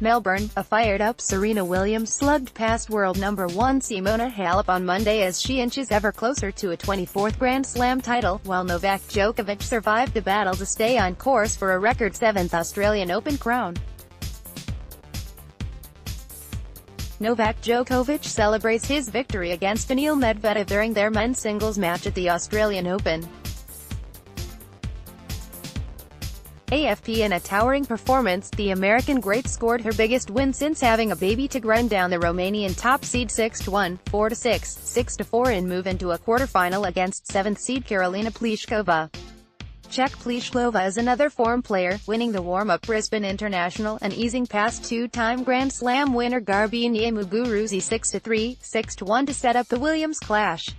Melbourne, a fired-up Serena Williams slugged past world number 1 Simona Halep on Monday as she inches ever closer to a 24th Grand Slam title, while Novak Djokovic survived the battle to stay on course for a record 7th Australian Open crown. Novak Djokovic celebrates his victory against Daniil Medvedev during their men's singles match at the Australian Open. AFP In a towering performance, the American great scored her biggest win since having a baby to grind down the Romanian top seed 6-1, 4-6, 6-4 and move into a quarterfinal against 7th seed Karolina Pliskova. Czech Pliskova is another form player, winning the warm-up Brisbane International and easing past two-time Grand Slam winner Garbiñe Muguruza 6-3, 6-1 to set up the Williams clash.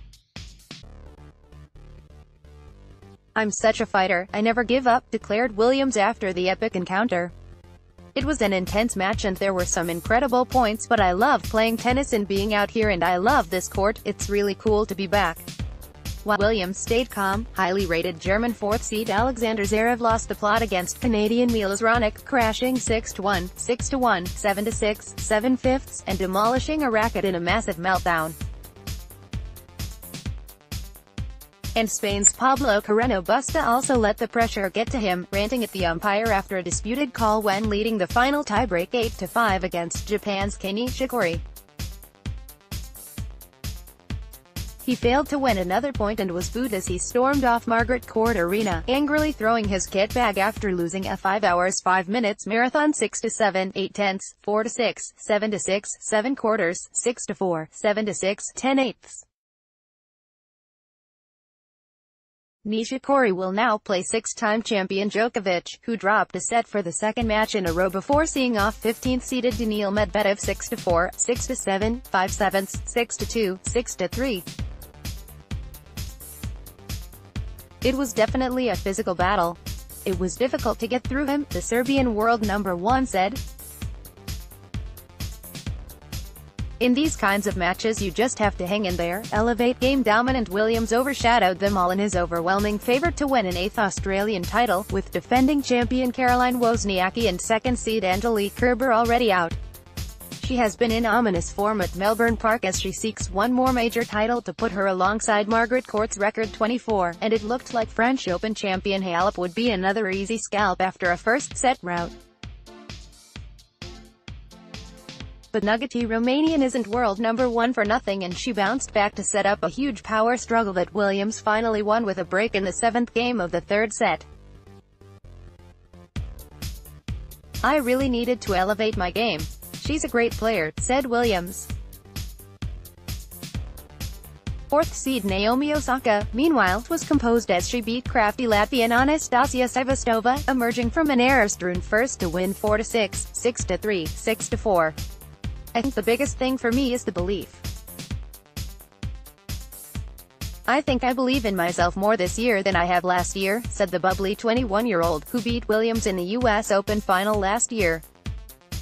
"I'm such a fighter, I never give up," declared Williams after the epic encounter. "It was an intense match and there were some incredible points, but I love playing tennis and being out here and I love this court, it's really cool to be back." While Williams stayed calm, highly rated German 4th seed Alexander Zverev lost the plot against Canadian Milos Raonic, crashing 6-1, 6-1, 7-6, 7/5, and demolishing a racket in a massive meltdown. And Spain's Pablo Carreño Busta also let the pressure get to him, ranting at the umpire after a disputed call when leading the final tiebreak 8-5 against Japan's Kei Nishikori. He failed to win another point and was booed as he stormed off Margaret Court Arena, angrily throwing his kit bag after losing a 5 hours 5 minutes marathon 6-7, 8/10, 4-6, 7-6, 7 quarters, 6-4, 7-6, 10/8. Nishikori will now play 6-time champion Djokovic, who dropped a set for the second match in a row before seeing off 15th-seeded Daniil Medvedev 6-4, 6-7, 5/7, 6-2, 6-3. "It was definitely a physical battle. It was difficult to get through him," the Serbian world number 1 said. "In these kinds of matches you just have to hang in there, elevate game." Dominant Williams overshadowed them all in his overwhelming favourite to win an 8th Australian title, with defending champion Caroline Wozniacki and 2nd seed Angelique Kerber already out. She has been in ominous form at Melbourne Park as she seeks one more major title to put her alongside Margaret Court's record 24, and it looked like French Open champion Halep would be another easy scalp after a first-set rout. But Nuggety Romanian isn't world number 1 for nothing, and she bounced back to set up a huge power struggle that Williams finally won with a break in the 7th game of the 3rd set. "I really needed to elevate my game. She's a great player," said Williams. 4th seed Naomi Osaka, meanwhile, was composed as she beat crafty Latvian Anastasia Sevastova, emerging from an error-strewn first to win 4-6, 6-3, 6-4. "I think the biggest thing for me is the belief. I think I believe in myself more this year than I have last year," said the bubbly 21-year-old, who beat Williams in the US Open final last year.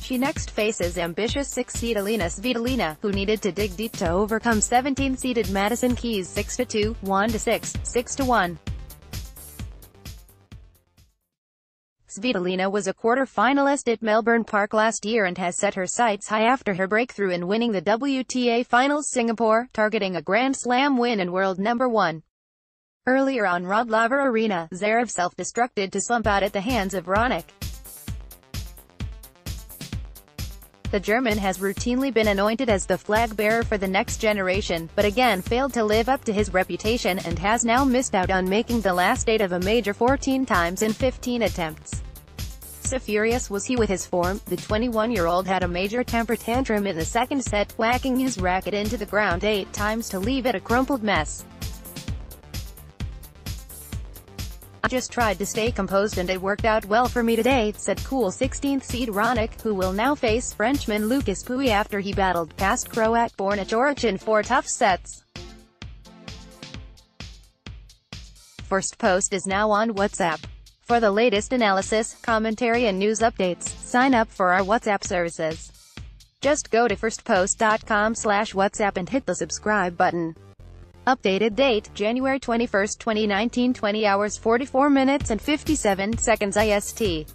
She next faces ambitious 6th seed Alina Svitolina, who needed to dig deep to overcome 17th-seeded Madison Keys 6-2, 1-6, 6-1. Svitolina was a quarter-finalist at Melbourne Park last year and has set her sights high after her breakthrough in winning the WTA Finals Singapore, targeting a Grand Slam win and world number 1. Earlier on Rod Laver Arena, Zverev self-destructed to slump out at the hands of Raonic. The German has routinely been anointed as the flag-bearer for the next generation, but again failed to live up to his reputation, and has now missed out on making the last 8 of a major 14 times in 15 attempts. So furious was he with his form, the 21-year-old had a major temper tantrum in the second set, whacking his racket into the ground 8 times to leave it a crumpled mess. "I just tried to stay composed and it worked out well for me today," said cool 16th seed Raonic, who will now face Frenchman Lucas Pouille after he battled past Croat Borna Coric in 4 tough sets. First Post is now on WhatsApp. For the latest analysis, commentary and news updates, sign up for our WhatsApp services. Just go to firstpost.com/WhatsApp and hit the subscribe button. Updated date, January 21, 2019, 20 hours 44 minutes and 57 seconds IST.